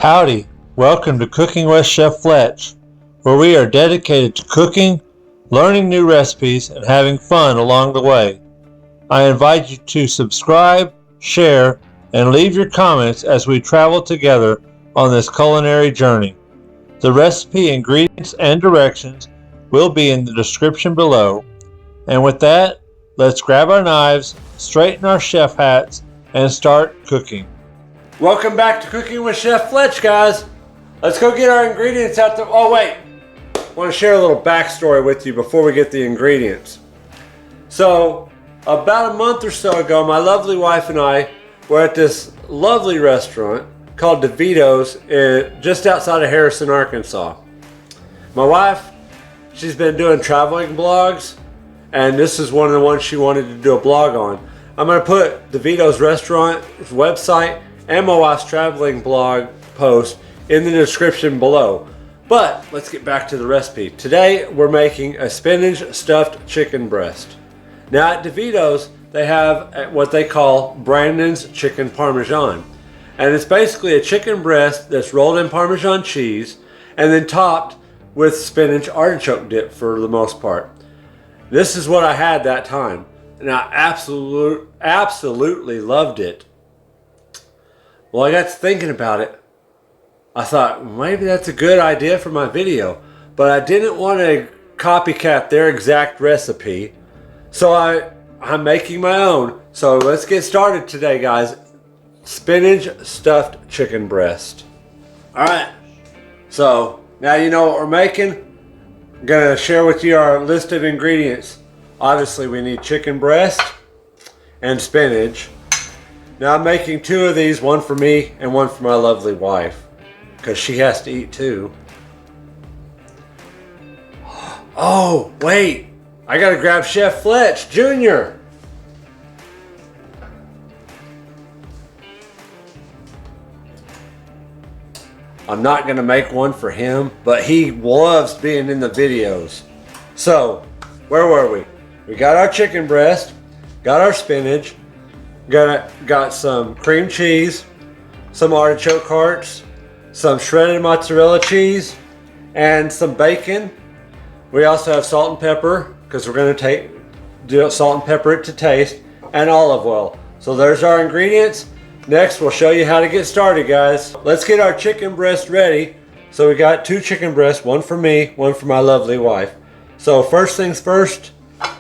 Howdy, welcome to Cooking with Chef Fletch, where we are dedicated to cooking, learning new recipes, and having fun along the way. I invite you to subscribe, share, and leave your comments as we travel together on this culinary journey. The recipe, ingredients, and directions will be in the description below. And with that, let's grab our knives, straighten our chef hats, and start cooking. Welcome back to Cooking with Chef Fletch, guys. Let's go get our ingredients out there. Oh wait, I want to share a little backstory with you before we get the ingredients. So, about a month or so ago, my lovely wife and I were at this lovely restaurant called DeVito's just outside of Harrison, Arkansas. My wife, she's been doing traveling blogs, and this is one of the ones she wanted to do a blog on. I'm going to put DeVito's restaurant's website and my wife's traveling blog post in the description below. But let's get back to the recipe. Today we're making a spinach stuffed chicken breast. Now at DeVito's they have what they call Brandon's chicken Parmesan. And it's basically a chicken breast that's rolled in Parmesan cheese and then topped with spinach artichoke dip for the most part. This is what I had that time and I absolutely loved it. Well, I got to thinking about it. I thought maybe that's a good idea for my video, but I didn't want to copycat their exact recipe, so I'm making my own. So let's get started today, guys. Spinach stuffed chicken breast. All right, so now you know what we're making. I'm gonna share with you our list of ingredients. Obviously, we need chicken breast and spinach. Now I'm making two of these, one for me and one for my lovely wife, because she has to eat too. Oh, wait, I gotta grab Chef Fletch Jr. I'm not gonna make one for him, but he loves being in the videos. So, where were we? We got our chicken breast, got our spinach, got some cream cheese, some artichoke hearts, some shredded mozzarella cheese, and some bacon. We also have salt and pepper because we're going to do salt and pepper it to taste, and olive oil. So there's our ingredients. Next we'll show you how to get started, guys. Let's get our chicken breast ready. So we got two chicken breasts, one for me, one for my lovely wife. So first things first,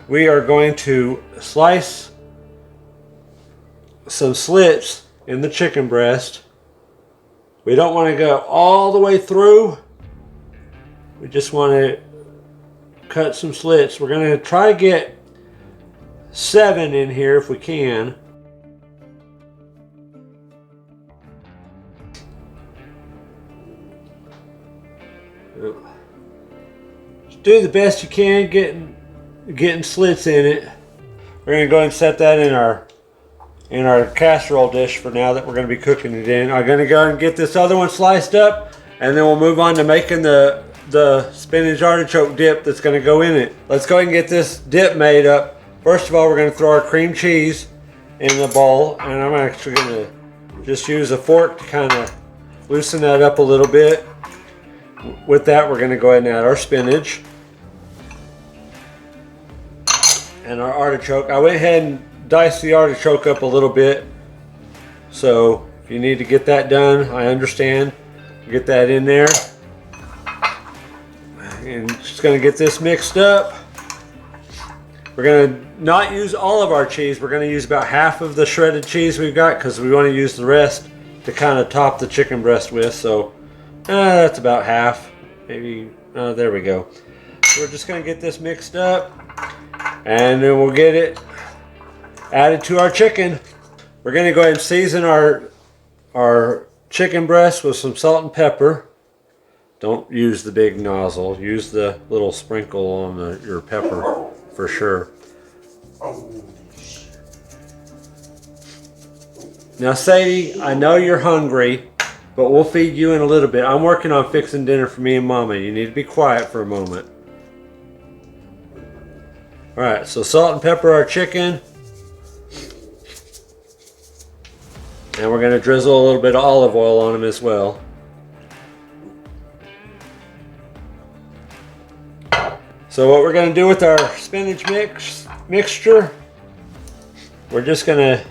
we are going to slice some slits in the chicken breast. We don't want to go all the way through. We just want to cut some slits. We're going to try to get 7 in here if we can. Just do the best you can getting slits in it. We're going to go ahead and set that in our casserole dish for now that we're going to be cooking it in. I'm going to go and get this other one sliced up, and then we'll move on to making the spinach artichoke dip that's going to go in it. Let's go ahead and get this dip made up. First of all, we're going to throw our cream cheese in the bowl, and I'm actually going to just use a fork to kind of loosen that up a little bit. With that, we're going to go ahead and add our spinach and our artichoke. I went ahead and dice the artichoke up a little bit, so if you need to get that done, I understand. Get that in there, and just going to get this mixed up. We're going to not use all of our cheese. We're going to use about half of the shredded cheese we've got because we want to use the rest to kind of top the chicken breast with. So that's about half, maybe. There we go. So we're just going to get this mixed up, and then we'll get it added to our chicken. We're going to go ahead and season our chicken breast with some salt and pepper. Don't use the big nozzle. Use the little sprinkle on your pepper for sure. Now Sadie, I know you're hungry, but we'll feed you in a little bit. I'm working on fixing dinner for me and Mama. You need to be quiet for a moment. Alright, so salt and pepper our chicken. And we're going to drizzle a little bit of olive oil on them as well. So what we're going to do with our spinach mixture, we're just going to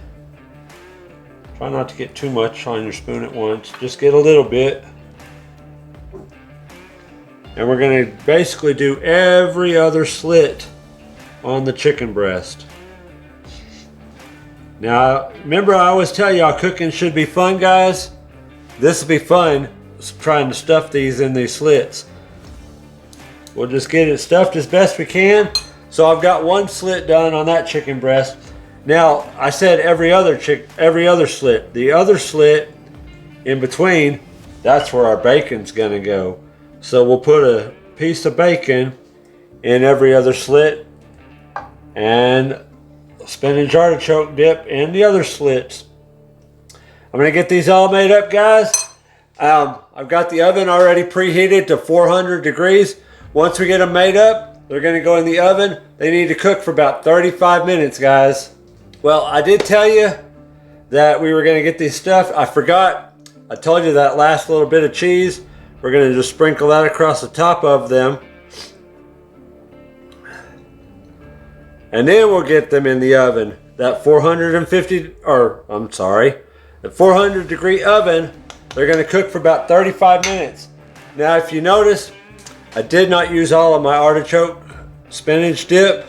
try not to get too much on your spoon at once. Just get a little bit. And we're going to basically do every other slit on the chicken breast. Now, remember I always tell y'all cooking should be fun, guys. This will be fun, trying to stuff these in these slits. We'll just get it stuffed as best we can. So I've got one slit done on that chicken breast. Now, I said every other slit. The other slit in between, that's where our bacon's gonna go. So we'll put a piece of bacon in every other slit and spinach artichoke dip in the other slits. I'm gonna get these all made up, guys. I've got the oven already preheated to 400 degrees. Once we get them made up, they're gonna go in the oven. They need to cook for about 35 minutes, guys. Well, I did tell you that we were gonna get these stuffed. I forgot. I told you that last little bit of cheese. We're gonna just sprinkle that across the top of them. And then we'll get them in the oven. That 400 degree oven, they're gonna cook for about 35 minutes. Now, if you notice, I did not use all of my artichoke spinach dip.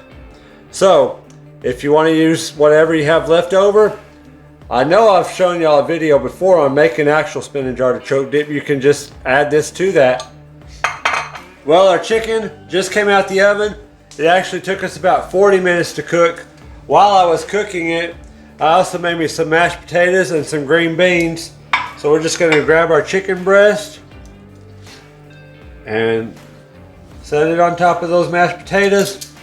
So, if you wanna use whatever you have left over, I know I've shown y'all a video before on making actual spinach artichoke dip. You can just add this to that. Well, our chicken just came out the oven. It actually took us about 40 minutes to cook. While I was cooking it, I also made me some mashed potatoes and some green beans. So we're just gonna grab our chicken breast and set it on top of those mashed potatoes.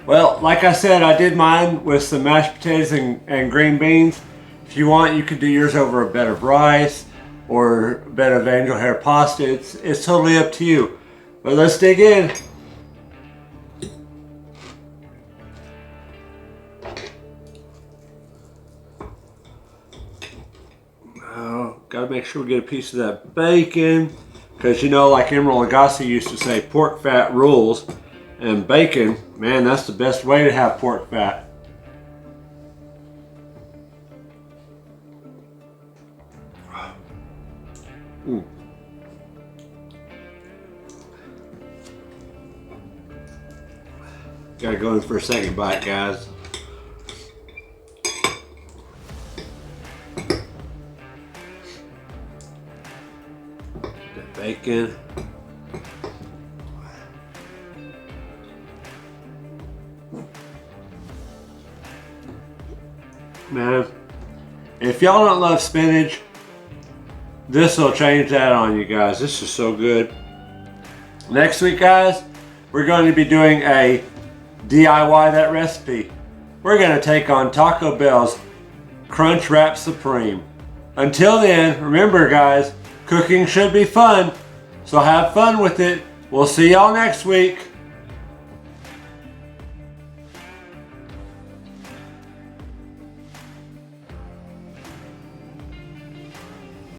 Well, like I said, I did mine with some mashed potatoes and green beans. If you want, you could do yours over a bed of rice or a bed of angel hair pasta. It's totally up to you. But let's dig in. Gotta make sure we get a piece of that bacon. Because you know, like Emeril Lagasse used to say, pork fat rules. And bacon, man, that's the best way to have pork fat. Mm. Gotta go in for a second bite, guys. The bacon. Man, if y'all don't love spinach, this will change that on you guys. This is so good. Next week, guys, we're going to be doing a DIY that recipe. We're going to take on Taco Bell's Crunch Wrap Supreme. Until then, remember, guys, cooking should be fun, so have fun with it. We'll see y'all next week.